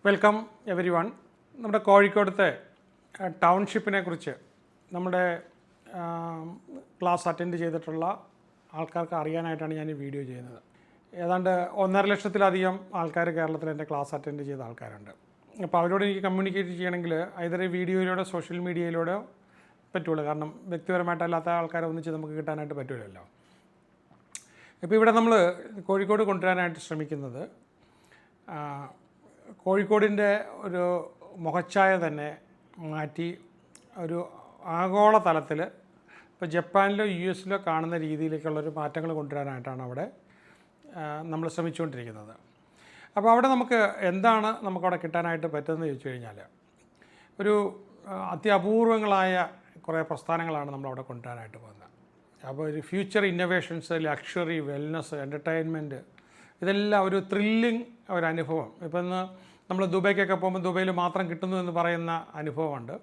Welcome every one. നമ്മുടെ കോഴിക്കോടത്തെ ടൗൺഷിപ്പിനെ കുറിച്ച് നമ്മുടെ ക്ലാസ് അറ്റൻഡ് ചെയ്തിട്ടുള്ള ആൾക്കാർക്ക് അറിയാനായിട്ടാണ് ഞാൻ ഈ വീഡിയോ ചെയ്യുന്നത്. ഏതാണ്ട് 1.5 ലക്ഷത്തിലധികം ആൾക്കാർ കേരളത്തിൽ എൻ്റെ ക്ലാസ് അറ്റൻഡ് ചെയ്ത ആൾക്കാരുണ്ട്. അപ്പോൾ അവരോട് എനിക്ക് കമ്മ്യൂണിക്കേറ്റ് ചെയ്യണമെങ്കിൽ either ഈ വീഡിയോയിലൂടെ സോഷ്യൽ മീഡിയയിലൂടെ പറ്റുള്ളൂ. കാരണം വ്യക്തിപരമായിട്ടല്ലാത്ത ആൾക്കാരെ ഒന്നിച്ച് നമുക്ക് കിട്ടാനായിട്ട് പറ്റില്ലല്ലോ. ഇപ്പോൾ ഇവിടെ നമ്മൾ കോഴിക്കോട് കൊണ്ടുവരാനായിട്ട് ശ്രമിക്കുന്നത് കോഴിക്കോടിൻ്റെ ഒരു മുഖച്ഛായ തന്നെ മാറ്റി ഒരു ആഗോള തലത്തിൽ ഇപ്പോൾ ജപ്പാനിലോ US-ലോ കാണുന്ന രീതിയിലേക്കുള്ളൊരു മാറ്റങ്ങൾ കൊണ്ടുവരാനായിട്ടാണ് അവിടെ നമ്മൾ ശ്രമിച്ചുകൊണ്ടിരിക്കുന്നത്. അപ്പോൾ അവിടെ നമുക്ക് എന്താണ് നമുക്കവിടെ കിട്ടാനായിട്ട് പറ്റുന്നത് ചോദിച്ചു കഴിഞ്ഞാൽ ഒരു അത്യപൂർവങ്ങളായ കുറേ പ്രസ്ഥാനങ്ങളാണ് നമ്മളവിടെ കൊണ്ടുവരാനായിട്ട് പോകുന്നത്. അപ്പോൾ ഒരു future innovations, luxury, wellness, entertainment, ഇതെല്ലാം ഒരു ത്രില്ലിങ് ഒരു അനുഭവം. ഇപ്പം ഇന്ന് നമ്മൾ ദുബൈക്കൊക്കെ പോകുമ്പോൾ ദുബൈയിൽ മാത്രം കിട്ടുന്നു എന്ന് പറയുന്ന അനുഭവമുണ്ട്.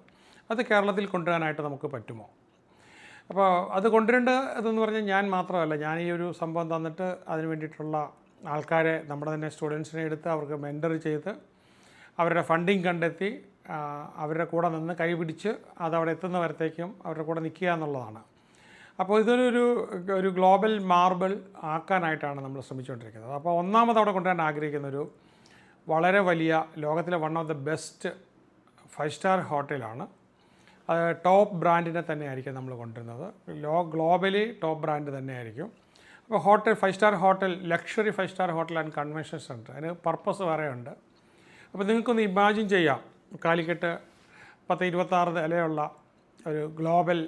അത് കേരളത്തിൽ കൊണ്ടുവരാനായിട്ട് നമുക്ക് പറ്റുമോ? അപ്പോൾ അത് കൊണ്ടുവരേണ്ടതെന്ന് പറഞ്ഞാൽ ഞാൻ മാത്രമല്ല, ഞാൻ ഈ ഒരു സംഭവം തന്നിട്ട് അതിന് വേണ്ടിയിട്ടുള്ള ആൾക്കാരെ, നമ്മുടെ തന്നെ സ്റ്റുഡൻസിനെ എടുത്ത് അവർക്ക് മെൻറ്റർ ചെയ്ത് അവരുടെ ഫണ്ടിങ് കണ്ടെത്തി അവരുടെ കൂടെ നിന്ന് കൈപിടിച്ച് അതവിടെ എത്തുന്നവരത്തേക്കും അവരുടെ കൂടെ നിൽക്കുക എന്നുള്ളതാണ്. അപ്പോൾ ഇതൊരു ഗ്ലോബൽ മാർബിൾ ആക്കാനായിട്ടാണ് നമ്മൾ ശ്രമിച്ചുകൊണ്ടിരിക്കുന്നത്. അപ്പോൾ ഒന്നാമത് അവിടെ കൊണ്ടുവരാൻ ആഗ്രഹിക്കുന്നൊരു വളരെ വലിയ ലോകത്തിലെ one of the best 5 star ഹോട്ടലാണ്. അത് ടോപ്പ് ബ്രാൻഡിനെ തന്നെയായിരിക്കും നമ്മൾ കൊണ്ടുവരുന്നത്. ഗ്ലോബലി ടോപ്പ് ബ്രാൻഡ് തന്നെയായിരിക്കും. അപ്പോൾ 5 star hotel, luxury 5 star hotel and convention centre, അതിന് പർപ്പസ് വേറെയുണ്ട്. അപ്പോൾ നിങ്ങൾക്കൊന്ന് ഇമാജിൻ ചെയ്യാം, കാലിക്കറ്റ് 10-26 നിലയുള്ള ഒരു ഗ്ലോബൽ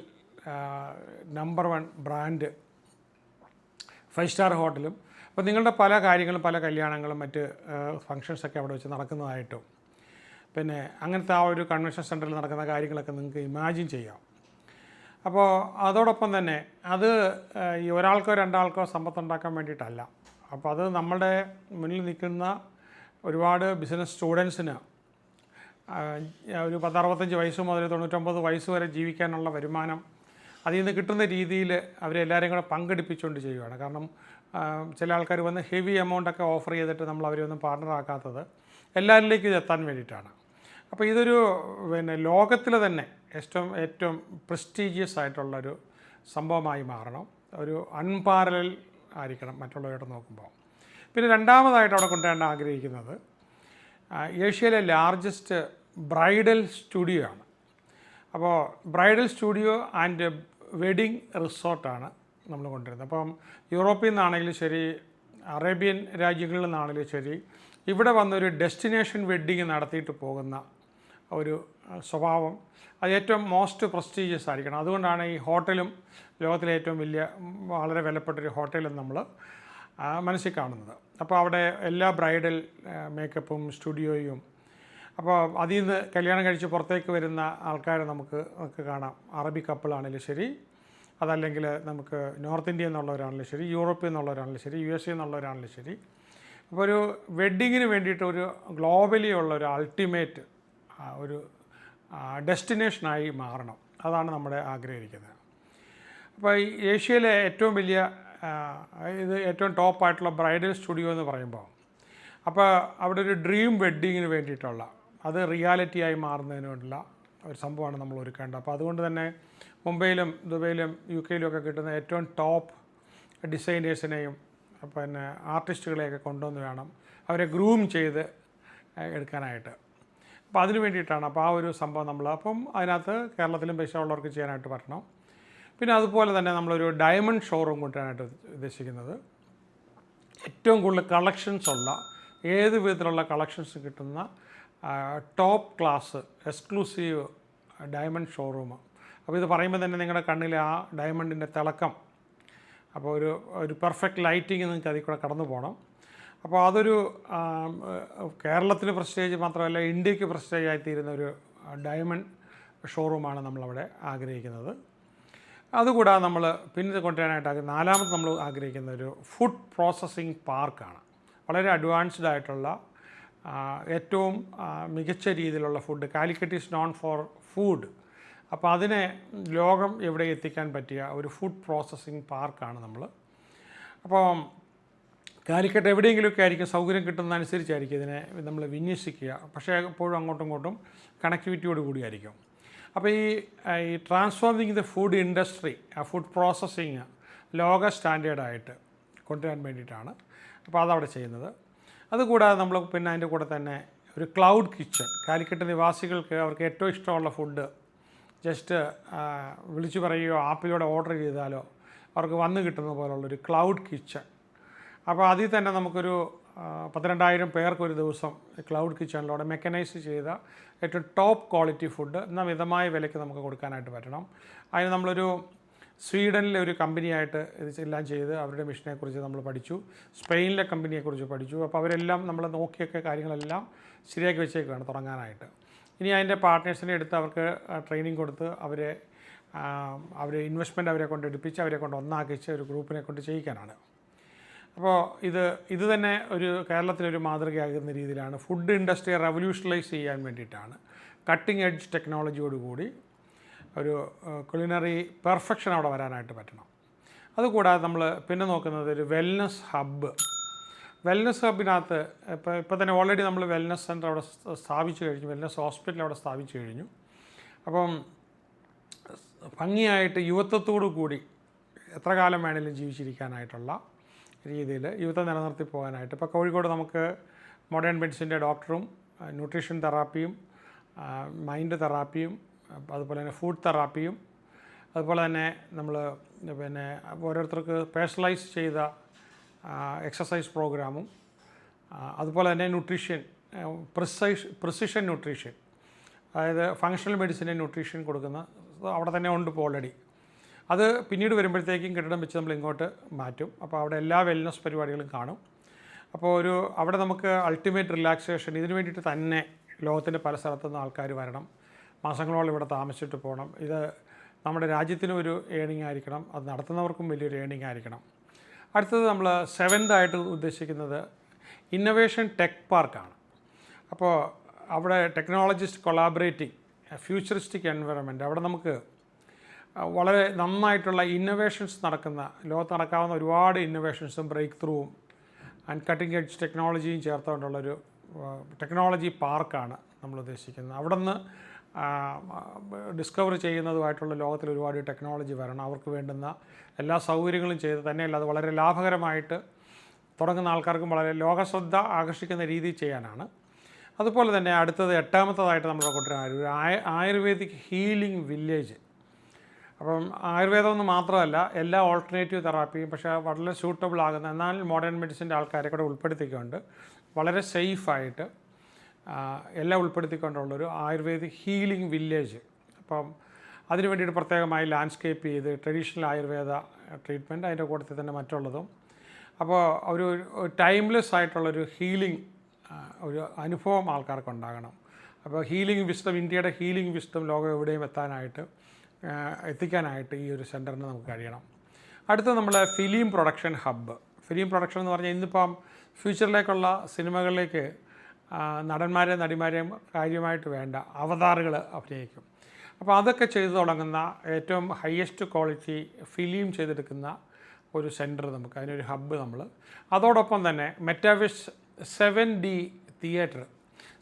നമ്പർ 1 ബ്രാൻഡ് 5 സ്റ്റാർ ഹോട്ടലും, അപ്പോൾ നിങ്ങളുടെ പല കാര്യങ്ങളും, പല കല്യാണങ്ങളും മറ്റ് ഫങ്ഷൻസൊക്കെ അവിടെ വെച്ച് നടക്കുന്നതായിട്ടും, പിന്നെ അങ്ങനത്തെ ആ ഒരു കൺവെൻഷൻ സെൻറ്ററിൽ നടക്കുന്ന കാര്യങ്ങളൊക്കെ നിങ്ങൾക്ക് ഇമാജിൻ ചെയ്യാം. അപ്പോൾ അതോടൊപ്പം തന്നെ അത് ഈ ഒരാൾക്കോ രണ്ടാൾക്കോ സമ്പത്തുണ്ടാക്കാൻ വേണ്ടിയിട്ടല്ല. അപ്പോൾ അത് നമ്മുടെ മുന്നിൽ നിൽക്കുന്ന ഒരുപാട് ബിസിനസ് സ്റ്റുഡൻസിന് ഒരു 10-65 വയസ്സ് മുതൽ 99 വയസ്സ് വരെ ജീവിക്കാനുള്ള വരുമാനം അതിൽ നിന്ന് കിട്ടുന്ന രീതിയിൽ അവരെല്ലാവരെയും കൂടെ പങ്കെടുപ്പിച്ചുകൊണ്ട് ചെയ്യുകയാണ്. കാരണം ചില ആൾക്കാർ വന്ന് ഹെവി എമൗണ്ടൊക്കെ ഓഫർ ചെയ്തിട്ട് നമ്മൾ അവരെ ഒന്നും പാർട്ണറാക്കാത്തത് എല്ലാവരിലേക്കും ഇത് എത്താൻ വേണ്ടിയിട്ടാണ്. അപ്പോൾ ഇതൊരു ലോകത്തിൽ തന്നെ ഏറ്റവും പ്രസ്റ്റീജിയസ് ആയിട്ടുള്ളൊരു സംഭവമായി മാറണം. ഒരു അൺപാരലൽ ആയിരിക്കണം മറ്റുള്ളവരോട് നോക്കുമ്പോൾ. പിന്നെ രണ്ടാമതായിട്ട് അവിടെ കൊണ്ടുവരാൻ ആഗ്രഹിക്കുന്നത് ഏഷ്യയിലെ ലാർജസ്റ്റ് ബ്രൈഡൽ സ്റ്റുഡിയോ ആണ്. അപ്പോൾ ബ്രൈഡൽ സ്റ്റുഡിയോ ആൻഡ് വെഡിങ് റിസോർട്ടാണ് നമ്മൾ കൊണ്ടുവരുന്നത്. അപ്പം യൂറോപ്പിൽ നിന്നാണെങ്കിലും ശരി, അറേബ്യൻ രാജ്യങ്ങളിൽ നിന്നാണെങ്കിലും ശരി, ഇവിടെ വന്നൊരു ഡെസ്റ്റിനേഷൻ വെഡ്ഡിങ് നടത്തിയിട്ട് പോകുന്ന ഒരു സ്വഭാവം അത് ഏറ്റവും മോസ്റ്റ് പ്രസ്റ്റീജിയസ് ആയിരിക്കണം. അതുകൊണ്ടാണ് ഈ ഹോട്ടലും ലോകത്തിലെ ഏറ്റവും വലിയ വളരെ വിലപ്പെട്ടൊരു ഹോട്ടലും നമ്മൾ മനസ്സിൽ കാണുന്നത്. അപ്പോൾ അവിടെ എല്ലാ ബ്രൈഡൽ മേക്കപ്പും സ്റ്റുഡിയോയും, അപ്പോൾ അതിൽ നിന്ന് കല്യാണം കഴിച്ച് പുറത്തേക്ക് വരുന്ന ആൾക്കാരെ നമുക്ക് കാണാം. അറബി കപ്പിളാണെങ്കിലും ശരി, അതല്ലെങ്കിൽ നമുക്ക് നോർത്ത് ഇന്ത്യയിൽ നിന്നുള്ളവരാണെങ്കിലും ശരി, യൂറോപ്പിൽ നിന്നുള്ളവരാണെങ്കിലും ശരി, USA എന്നുള്ളവരാണെങ്കിലും ശരി. അപ്പോൾ ഒരു വെഡ്ഡിങ്ങിന് വേണ്ടിയിട്ട് ഒരു ഗ്ലോബലി ഉള്ള ഒരു അൾട്ടിമേറ്റ് ഒരു ഡെസ്റ്റിനേഷനായി മാറണം. അതാണ് നമ്മുടെ ആഗ്രഹിക്കുന്നത്. അപ്പോൾ ഈ ഏഷ്യയിലെ ഏറ്റവും വലിയ ഇത് ഏറ്റവും ടോപ്പായിട്ടുള്ള ബ്രൈഡൽ സ്റ്റുഡിയോ എന്ന് പറയുമ്പോൾ, അപ്പോൾ അവിടെ ഒരു ഡ്രീം വെഡ്ഡിങ്ങിന് വേണ്ടിയിട്ടുള്ള, അത് റിയാലിറ്റിയായി മാറുന്നതിന് വേണ്ടിയുള്ള ഒരു സംഭവമാണ് നമ്മൾ ഒരുക്കേണ്ടത്. അപ്പോൾ അതുകൊണ്ട് തന്നെ മുംബൈയിലും ദുബൈയിലും UK-യിലും ഒക്കെ കിട്ടുന്ന ഏറ്റവും ടോപ്പ് ഡിസൈനേഴ്സിനെയും പിന്നെ ആർട്ടിസ്റ്റുകളെയൊക്കെ കൊണ്ടുവന്ന് വേണം അവരെ ഗ്രൂം ചെയ്ത് എടുക്കാനായിട്ട്. അപ്പോൾ അതിന് വേണ്ടിയിട്ടാണ്. അപ്പോൾ ആ ഒരു സംഭവം നമ്മൾ അതിനകത്ത് കേരളത്തിലും പൈസ ഉള്ളവർക്ക് ചെയ്യാനായിട്ട് പറ്റണം. പിന്നെ അതുപോലെ തന്നെ നമ്മളൊരു ഡയമണ്ട് ഷോറൂം കൊണ്ടുവരാനായിട്ട് ഉദ്ദേശിക്കുന്നത് ഏറ്റവും കൂടുതൽ കളക്ഷൻസ് ഉള്ള, ഏത് വിധത്തിലുള്ള കളക്ഷൻസ് കിട്ടുന്ന top class exclusive diamond showroom. അപ്പോൾ ഇത് പറയുമ്പോൾ തന്നെ നിങ്ങളുടെ കണ്ണിലെ ആ ഡയമണ്ടിൻ്റെ തിളക്കം, അപ്പോൾ ഒരു പെർഫെക്റ്റ് ലൈറ്റിങ് നിങ്ങൾക്ക് അതിൽ കൂടെ കടന്നു പോകണം. അപ്പോൾ അതൊരു കേരളത്തിന് പ്രസ്റ്റേജ് മാത്രമല്ല, ഇന്ത്യക്ക് പ്രസ്റ്റേജ് ആയിത്തീരുന്ന ഒരു ഡയമണ്ട് ഷോറൂമാണ് നമ്മളവിടെ ആഗ്രഹിക്കുന്നത്. അതുകൂടാതെ നമ്മൾ പിന്നെ കൊണ്ടുവരാനായിട്ട് നാലാമത് നമ്മൾ ആഗ്രഹിക്കുന്ന ഒരു ഫുഡ് പ്രോസസ്സിംഗ് പാർക്കാണ്. വളരെ അഡ്വാൻസ്ഡ് ആയിട്ടുള്ള ഏറ്റവും മികച്ച രീതിയിലുള്ള food. Calicut is known for food. അപ്പോൾ അതിനെ ലോകം എവിടെ എത്തിക്കാൻ പറ്റിയ ഒരു ഫുഡ് പ്രോസസ്സിംഗ് പാർക്കാണ് നമ്മൾ. അപ്പോൾ കാലിക്കട്ട് എവിടെയെങ്കിലുമൊക്കെ ആയിരിക്കും സൗകര്യം കിട്ടുന്നതനുസരിച്ചായിരിക്കും ഇതിനെ നമ്മൾ വിന്യസിക്കുക. പക്ഷേ എപ്പോഴും അങ്ങോട്ടും ഇങ്ങോട്ടും കണക്ടിവിറ്റിയോട് കൂടിയായിരിക്കും. അപ്പോൾ ഈ transforming the food industry, food processing ലോക സ്റ്റാൻഡേർഡായിട്ട് കൊണ്ടുവരാൻ വേണ്ടിയിട്ടാണ് അപ്പോൾ അതവിടെ ചെയ്യുന്നത്. അതുകൂടാതെ നമ്മൾ പിന്നെ അതിൻ്റെ കൂടെ തന്നെ ഒരു ക്ലൗഡ് കിച്ചൺ, കാലിക്കട്ട് നിവാസികൾക്ക് അവർക്ക് ഏറ്റവും ഇഷ്ടമുള്ള ഫുഡ് ജസ്റ്റ് വിളിച്ചു പറയുകയോ ആപ്പിലൂടെ ഓർഡർ ചെയ്താലോ അവർക്ക് വന്ന് കിട്ടുന്ന പോലുള്ളൊരു ക്ലൗഡ് കിച്ചൺ. അപ്പോൾ അതിൽ തന്നെ നമുക്കൊരു 12,000 പേർക്കൊരു ദിവസം ക്ലൗഡ് കിച്ചണിലൂടെ മെക്കനൈസ് ചെയ്ത ഏറ്റവും ടോപ്പ് ക്വാളിറ്റി ഫുഡ് എന്നാൽ മിതമായ വിലയ്ക്ക് നമുക്ക് കൊടുക്കാനായിട്ട് പറ്റണം. അതിന് നമ്മളൊരു സ്വീഡനിലെ ഒരു കമ്പനിയായിട്ട് എല്ലാം ചെയ്ത് അവരുടെ മിഷനെക്കുറിച്ച് നമ്മൾ പഠിച്ചു, സ്പെയിനിലെ കമ്പനിയെക്കുറിച്ച് പഠിച്ചു. അപ്പോൾ അവരെല്ലാം നമ്മൾ നോക്കിയൊക്കെ കാര്യങ്ങളെല്ലാം ശരിയാക്കി വെച്ചേക്കുകയാണ് തുടങ്ങാനായിട്ട്. ഇനി അതിൻ്റെ പാർട്ട്നേഴ്സിനെ എടുത്ത് അവർക്ക് ട്രെയിനിങ് കൊടുത്ത് അവരെ ഇൻവെസ്റ്റ്മെൻറ്റ് അവരെ കൊണ്ട് എടുപ്പിച്ച് അവരെ കൊണ്ട് ഒന്നാക്കിച്ച് ഒരു ഗ്രൂപ്പിനെ കൊണ്ട് ചെയ്യിക്കാനാണ്. അപ്പോൾ ഇത് തന്നെ ഒരു കേരളത്തിലൊരു മാതൃകയാകുന്ന രീതിയിലാണ് ഫുഡ് ഇൻഡസ്ട്രിയെ റെവല്യൂഷണലൈസ് ചെയ്യാൻ വേണ്ടിയിട്ടാണ് കട്ടിംഗ് എഡ്ജ് ടെക്നോളജിയോടുകൂടി ഒരു കുലിനറി പെർഫെക്ഷൻ അവിടെ വരാനായിട്ട് പറ്റണം. അതുകൂടാതെ നമ്മൾ പിന്നെ നോക്കുന്നത് ഒരു വെൽനസ് ഹബ്ബ്. വെൽനസ് ഹബിനകത്ത് ഇപ്പോൾ തന്നെ ഓൾറെഡി നമ്മൾ വെൽനസ് സെൻറ്റർ അവിടെ സ്ഥാപിച്ചു കഴിഞ്ഞു, വെൽനസ് ഹോസ്പിറ്റൽ അവിടെ സ്ഥാപിച്ചു കഴിഞ്ഞു. അപ്പം ഭംഗിയായിട്ട് യുവത്വത്തോടു കൂടി എത്ര കാലം വേണമെങ്കിലും ജീവിച്ചിരിക്കാനായിട്ടുള്ള രീതിയിൽ യുവത്വം നിലനിർത്തി പോകാനായിട്ട് ഇപ്പോൾ കോഴിക്കോട് നമുക്ക് മോഡേൺ മെഡിസിൻ്റെ ഡോക്ടറും ന്യൂട്രീഷൻ തെറാപ്പിയും മൈൻഡ് തെറാപ്പിയും അതുപോലെ തന്നെ ഫുഡ് തെറാപ്പിയും അതുപോലെ തന്നെ നമ്മൾ പിന്നെ ഓരോരുത്തർക്ക് പേഴ്സണലൈസ് ചെയ്ത എക്സസൈസ് പ്രോഗ്രാമും അതുപോലെ തന്നെ ന്യൂട്രീഷൻ പ്രിസിഷൻ ന്യൂട്രീഷൻ, അതായത് ഫങ്ഷണൽ മെഡിസിന് ന്യൂട്രീഷൻ കൊടുക്കുന്ന അവിടെ തന്നെ ഉണ്ട് ഇപ്പോൾ ഓൾറെഡി. അത് പിന്നീട് വരുമ്പോഴത്തേക്കും കെട്ടിടം വെച്ച് നമ്മൾ ഇങ്ങോട്ട് മാറ്റും. അപ്പോൾ അവിടെ എല്ലാ വെൽനസ് പരിപാടികളും കാണും. അപ്പോൾ അവിടെ നമുക്ക് അൾട്ടിമേറ്റ് റിലാക്സേഷൻ ഇതിന് വേണ്ടിയിട്ട് തന്നെ ലോകത്തിൻ്റെ പല സ്ഥലത്തുനിന്ന് ആൾക്കാർ വരണം, മാസങ്ങളോളം ഇവിടെ താമസിച്ചിട്ട് പോകണം. ഇത് നമ്മുടെ രാജ്യത്തിനും ഒരു ഏണിംഗ് ആയിരിക്കണം, അത് നടത്തുന്നവർക്കും വലിയൊരു ഏണിംഗ് ആയിരിക്കണം. അടുത്തത് നമ്മൾ 7th ആയിട്ട് ഉദ്ദേശിക്കുന്നത് ഇന്നൊവേഷൻ ടെക് പാർക്കാണ്. അപ്പോൾ അവിടെ ടെക്നോളജിസ്റ്റ് കൊളാബറേറ്റിംഗ് ഫ്യൂച്ചറിസ്റ്റിക് എൻവയറമെൻറ്റ്, അവിടെ നമുക്ക് വളരെ നന്നായിട്ടുള്ള ഇന്നൊവേഷൻസ് ലോകത്ത് നടക്കാവുന്ന ഒരുപാട് ഇന്നൊവേഷൻസും ബ്രേക്ക് ത്രൂവും ആൻഡ് കട്ടിംഗ് എഡ്ജ് ടെക്നോളജിയും ചേർത്തുകൊണ്ടുള്ളൊരു ടെക്നോളജി പാർക്കാണ് നമ്മൾ ഉദ്ദേശിക്കുന്നത്. അവിടെ നിന്ന് ഡിസ്കവർ ചെയ്യുന്നതുമായിട്ടുള്ള ലോകത്തിൽ ഒരുപാട് ടെക്നോളജി വരണം. അവർക്ക് വേണ്ടുന്ന എല്ലാ സൗകര്യങ്ങളും ചെയ്ത് തന്നെയല്ല അത് വളരെ ലാഭകരമായിട്ട് തുടങ്ങുന്ന ആൾക്കാർക്കും വളരെ ലോകശ്രദ്ധ ആകർഷിക്കുന്ന രീതിയിൽ ചെയ്യാനാണ്. അതുപോലെ തന്നെ അടുത്തത് 8ാമത്തതായിട്ട് നമ്മൾ കൊണ്ടുവരാൻ ഒരു ആയുർവേദിക് ഹീലിംഗ് വില്ലേജ്. അപ്പം ആയുർവേദമൊന്നും മാത്രമല്ല എല്ലാ ഓൾട്ടർനേറ്റീവ് തെറാപ്പിയും പക്ഷേ വളരെ സ്യൂട്ടബിൾ ആകുന്ന എന്നാൽ മോഡേൺ മെഡിസിൻ്റെ ആൾക്കാരെ കൂടെ ഉൾപ്പെടുത്തിക്കൊണ്ട് വളരെ സേഫായിട്ട് എല്ലാം ഉൾപ്പെടുത്തിക്കൊണ്ടുള്ളൊരു ആയുർവേദിക് ഹീലിംഗ് വില്ലേജ്. അപ്പം അതിന് വേണ്ടിയിട്ട് പ്രത്യേകമായി ലാൻഡ്സ്കേപ്പ് ചെയ്ത് ട്രഡീഷണൽ ആയുർവേദ ട്രീറ്റ്മെൻറ്റ് അതിൻ്റെ കൂട്ടത്തിൽ തന്നെ മറ്റുള്ളതും. അപ്പോൾ ഒരു ടൈംലെസ് ആയിട്ടുള്ളൊരു ഹീലിംഗ് ഒരു അനുഭവം ആൾക്കാർക്ക് ഉണ്ടാകണം. അപ്പോൾ ഹീലിംഗ് വിസ്ഡം, ഇന്ത്യയുടെ ഹീലിംഗ് വിസ്ഡം ലോകം എവിടെയും എത്തിക്കാനായിട്ട് ഈ ഒരു സെൻറ്ററിന് നമുക്ക് കഴിയണം. അടുത്ത നമ്മൾ film production hub. Film production എന്ന് പറഞ്ഞാൽ ഇന്നിപ്പം ഫ്യൂച്ചറിലേക്കുള്ള സിനിമകളിലേക്ക് നടന്മാരെയും നടിമാരെയും കാര്യമായിട്ട് വേണ്ട അവതാറുകൾ അഭിനയിക്കും. അപ്പോൾ അതൊക്കെ ചെയ്തു തുടങ്ങുന്ന ഏറ്റവും ഹയസ്റ്റ് ക്വാളിറ്റി ഫിലിം ചെയ്തെടുക്കുന്ന ഒരു സെൻറ്റർ നമുക്ക്, അതിനൊരു ഹബ്ബ് നമ്മൾ. അതോടൊപ്പം തന്നെ മെറ്റാവേഴ്സ് 7D തിയേറ്റർ.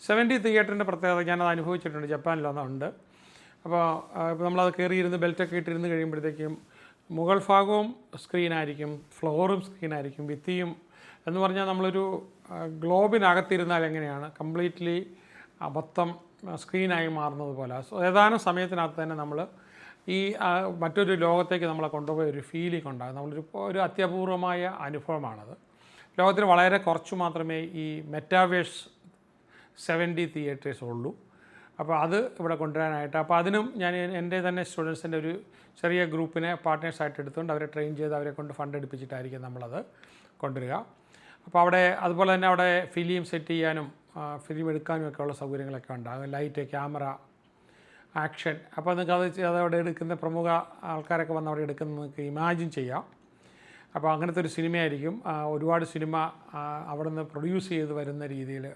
7D തിയേറ്ററിൻ്റെ പ്രത്യേകത ഞാനത് അനുഭവിച്ചിട്ടുണ്ട്, ജപ്പാനിലൊന്നുണ്ട്. അപ്പോൾ നമ്മളത് കയറിയിരുന്ന് ബെൽറ്റൊക്കെ ഇട്ടിരുന്ന് കഴിയുമ്പോഴത്തേക്കും മുകൾ ഭാഗവും സ്ക്രീനായിരിക്കും, ഫ്ലോറും സ്ക്രീനായിരിക്കും, ഭിത്തിയും എന്ന് പറഞ്ഞാൽ നമ്മളൊരു ഗ്ലോബിനകത്തിരുന്നാൽ എങ്ങനെയാണ് കംപ്ലീറ്റ്ലി മൊത്തം സ്ക്രീനായി മാറുന്നത് പോലെ ഏതാനും സമയത്തിനകത്ത് തന്നെ നമ്മൾ ഈ മറ്റൊരു ലോകത്തേക്ക് നമ്മളെ കൊണ്ടുപോയ ഒരു ഫീലിംഗ് ഉണ്ടാകും. ഒരു അത്യപൂർവമായ അനുഭവമാണത്. ലോകത്തിൽ വളരെ കുറച്ച് മാത്രമേ ഈ മെറ്റാവേഴ്സ് 7D തിയേറ്റേഴ്സ് ഉള്ളൂ. അപ്പോൾ അത് ഇവിടെ കൊണ്ടുവരാനായിട്ട് അപ്പോൾ അതിനും ഞാൻ എൻ്റെ തന്നെ സ്റ്റുഡൻസിൻ്റെ ഒരു ചെറിയ ഗ്രൂപ്പിനെ പാർട്ട്നേഴ്സായിട്ട് എടുത്തുകൊണ്ട് അവരെ ട്രെയിൻ ചെയ്ത് അവരെ കൊണ്ട് ഫണ്ട് എടുപ്പിച്ചിട്ടായിരിക്കും നമ്മളത് കൊണ്ടുവരിക. അപ്പോൾ അതുപോലെ തന്നെ അവിടെ ഫിലിം സെറ്റ് ചെയ്യാനും ഫിലിം എടുക്കാനും ഒക്കെ ഉള്ള സൗകര്യങ്ങളൊക്കെ ഉണ്ടാകും. Light, camera, action. അപ്പോൾ നിങ്ങൾക്ക് അതവിടെ എടുക്കുന്ന പ്രമുഖ ആൾക്കാരൊക്കെ വന്ന് അവിടെ എടുക്കുന്നത് നിങ്ങൾക്ക് ഇമാജിൻ ചെയ്യാം. അപ്പോൾ അങ്ങനത്തെ ഒരു സിനിമയായിരിക്കും. ഒരുപാട് സിനിമ അവിടെ നിന്ന് പ്രൊഡ്യൂസ് ചെയ്ത് വരുന്ന രീതിയിൽ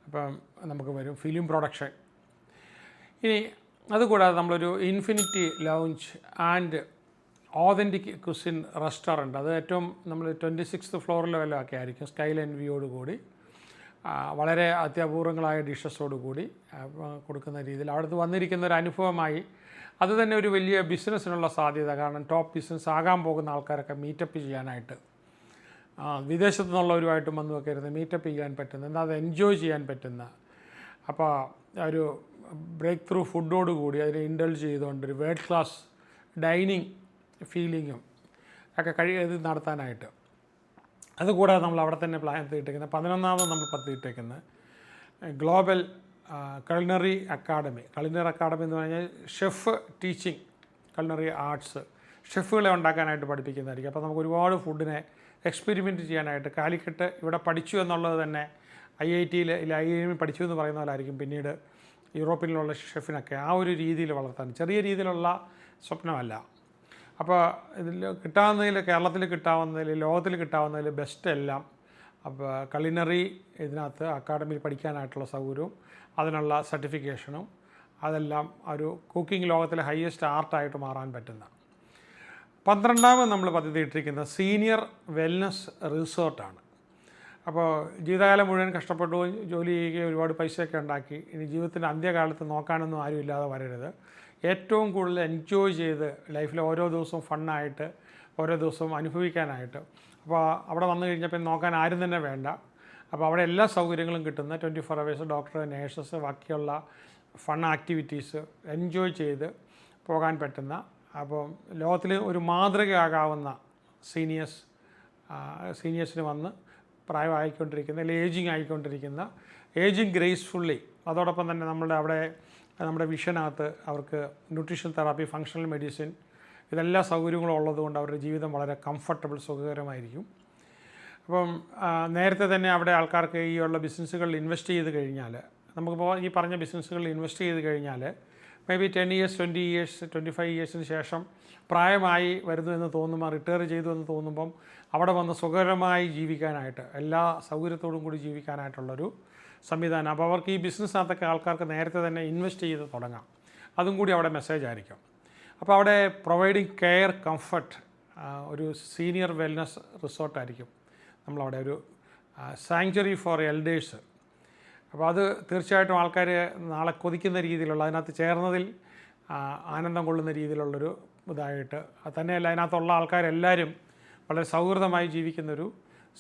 അപ്പം നമുക്ക് വരും ഫിലിം പ്രൊഡക്ഷൻ. ഇനി അതുകൂടാതെ നമ്മളൊരു infinity lounge and authentic cuisine restaurant. അത് ഏറ്റവും നമ്മൾ 26th ഫ്ലോറിൽ വല്ലതൊക്കെ ആയിരിക്കും, സ്കൈ ലൈൻ വ്യൂയോട് കൂടി വളരെ അത്യപൂർവങ്ങളായ ഡിഷസോട് കൂടി കൊടുക്കുന്ന രീതിയിൽ അവിടുത്തെ വന്നിരിക്കുന്ന ഒരു അനുഭവമായി. അത് തന്നെ ഒരു വലിയ ബിസിനസ്സിനുള്ള സാധ്യത, കാരണം ടോപ്പ് ബിസിനസ് ആകാൻ പോകുന്ന ആൾക്കാരൊക്കെ മീറ്റപ്പ് ചെയ്യാനായിട്ട് വിദേശത്തു നിന്നുള്ളവരുമായിട്ടും വന്നുമൊക്കെ ഇരുന്ന് മീറ്റപ്പ് ചെയ്യാൻ പറ്റുന്ന, എന്നാൽ അത് എൻജോയ് ചെയ്യാൻ പറ്റുന്ന, അപ്പോൾ ഒരു ബ്രേക്ക് ത്രൂ ഫുഡോടുകൂടി അതിനെ ഇൻഡൾജ് ചെയ്തുകൊണ്ട് ഒരു വേൾഡ് ക്ലാസ് ഡൈനിങ് ഫീലിങ്ങും ഒക്കെ ഇത് നടത്താനായിട്ട്. അതുകൂടാതെ നമ്മൾ അവിടെ തന്നെ പ്ലാൻ ചെയ്തിട്ടേക്കുന്നത് 11ാമത് നമ്മൾ പദ്ധതിയിട്ടേക്കുന്നത് global culinary academy. Culinary academy എന്ന് പറഞ്ഞാൽ ഷെഫ് ടീച്ചിങ്, കൾണറി ആർട്സ്, ഷെഫുകളെ ഉണ്ടാക്കാനായിട്ട് പഠിപ്പിക്കുന്നതായിരിക്കും. അപ്പോൾ നമുക്ക് ഒരുപാട് ഫുഡിനെ എക്സ്പെരിമെൻറ്റ് ചെയ്യാനായിട്ട് കാലിക്കറ്റ് ഇവിടെ പഠിച്ചു എന്നുള്ളത് തന്നെ IIT പഠിച്ചു എന്ന് പറയുന്ന പോലായിരിക്കും പിന്നീട് യൂറോപ്പിലുള്ള ഷെഫിനൊക്കെ ആ ഒരു രീതിയിൽ വളർത്താൻ, ചെറിയ രീതിയിലുള്ള സ്വപ്നമല്ല. അപ്പോൾ ഇതിൽ കിട്ടാവുന്നതിൽ, കേരളത്തിൽ കിട്ടാവുന്നതിൽ, ലോകത്തിൽ കിട്ടാവുന്നതിൽ ബെസ്റ്റ് എല്ലാം അപ്പോൾ കൾണറി ഇതിനകത്ത് അക്കാഡമിയിൽ പഠിക്കാനായിട്ടുള്ള സൗകര്യവും അതിനുള്ള സർട്ടിഫിക്കേഷനും അതെല്ലാം ഒരു കുക്കിംഗ് ലോകത്തിലെ ഹയസ്റ്റ് ആർട്ടായിട്ട് മാറാൻ പറ്റുന്ന. 12ാമത് നമ്മൾ പദ്ധതി ഇട്ടിരിക്കുന്നത് സീനിയർ വെൽനസ് റിസോർട്ടാണ്. അപ്പോൾ ജീവിതകാലം മുഴുവൻ കഷ്ടപ്പെട്ടു ജോലി ചെയ്യുകയും ഒരുപാട് പൈസയൊക്കെ ഉണ്ടാക്കി ഇനി ജീവിതത്തിൻ്റെ അന്ത്യകാലത്ത് നോക്കാനൊന്നും ആരും ഇല്ലാതെ വരരുത്. ഏറ്റവും കൂടുതൽ എൻജോയ് ചെയ്ത് ലൈഫിൽ ഓരോ ദിവസവും ഫണ്ണായിട്ട് ഓരോ ദിവസവും അനുഭവിക്കാനായിട്ട്. അപ്പോൾ അവിടെ വന്നു കഴിഞ്ഞപ്പോൾ നോക്കാൻ ആരും തന്നെ വേണ്ട. അപ്പോൾ അവിടെ എല്ലാ സൗകര്യങ്ങളും കിട്ടുന്ന 24 hours ഡോക്ടർ, നേഴ്സസ്, ബാക്കിയുള്ള ഫൺ ആക്ടിവിറ്റീസ് എൻജോയ് ചെയ്ത് പോകാൻ പറ്റുന്ന, അപ്പോൾ ലോകത്തിൽ ഒരു മാതൃകയാകാവുന്ന സീനിയേഴ്സിന് വന്ന് പ്രായമായിക്കൊണ്ടിരിക്കുന്ന അല്ലെങ്കിൽ ഏജിങ് ആയിക്കൊണ്ടിരിക്കുന്ന, ഏജിങ് ഗ്രേസ്ഫുള്ളി, അതോടൊപ്പം തന്നെ നമ്മുടെ വിഷനകത്ത് അവർക്ക് ന്യൂട്രീഷൻ തെറാപ്പി, ഫങ്ഷണൽ മെഡിസിൻ, ഇതെല്ലാ സൗകര്യങ്ങളും ഉള്ളതുകൊണ്ട് അവരുടെ ജീവിതം വളരെ കംഫർട്ടബിൾ, സുഖകരമായിരിക്കും. അപ്പം നേരത്തെ തന്നെ അവിടെ ആൾക്കാർക്ക് ഈ ഉള്ള ബിസിനസ്സുകളിൽ ഇൻവെസ്റ്റ് ചെയ്ത് കഴിഞ്ഞാൽ, നമുക്കിപ്പോൾ ഈ പറഞ്ഞ ബിസിനസ്സുകളിൽ ഇൻവെസ്റ്റ് ചെയ്ത് കഴിഞ്ഞാൽ മേ ബി 10 years, 20 years, 25 yearsന് ശേഷം പ്രായമായി വരുന്നു എന്ന് തോന്നുമ്പോൾ, റിട്ടയർ ചെയ്തു എന്ന് തോന്നുമ്പം അവിടെ വന്ന് സുഖകരമായി ജീവിക്കാനായിട്ട്, എല്ലാ സൗകര്യത്തോടും കൂടി ജീവിക്കാനായിട്ടുള്ളൊരു സംവിധാനം. അപ്പോൾ അവർക്ക് ഈ ബിസിനസ്സിനകത്തൊക്കെ ആൾക്കാർക്ക് നേരത്തെ തന്നെ ഇൻവെസ്റ്റ് ചെയ്ത് തുടങ്ങാം. അതും കൂടി അവിടെ മെസ്സേജ് ആയിരിക്കും. അപ്പോൾ അവിടെ പ്രൊവൈഡിങ് കെയർ, കംഫർട്ട്, ഒരു സീനിയർ വെൽനസ് റിസോർട്ടായിരിക്കും നമ്മളവിടെ, ഒരു സാങ്ച്വറി ഫോർ എൽഡേഴ്സ്. അപ്പോൾ അത് തീർച്ചയായിട്ടും ആൾക്കാർ നാളെ കൊതിക്കുന്ന രീതിയിലുള്ള, അതിനകത്ത് ചേർന്നതിൽ ആനന്ദം കൊള്ളുന്ന രീതിയിലുള്ളൊരു ഇതായിട്ട്, തന്നെയല്ല അതിനകത്തുള്ള ആൾക്കാരെല്ലാവരും വളരെ സൗഹൃദമായി ജീവിക്കുന്നൊരു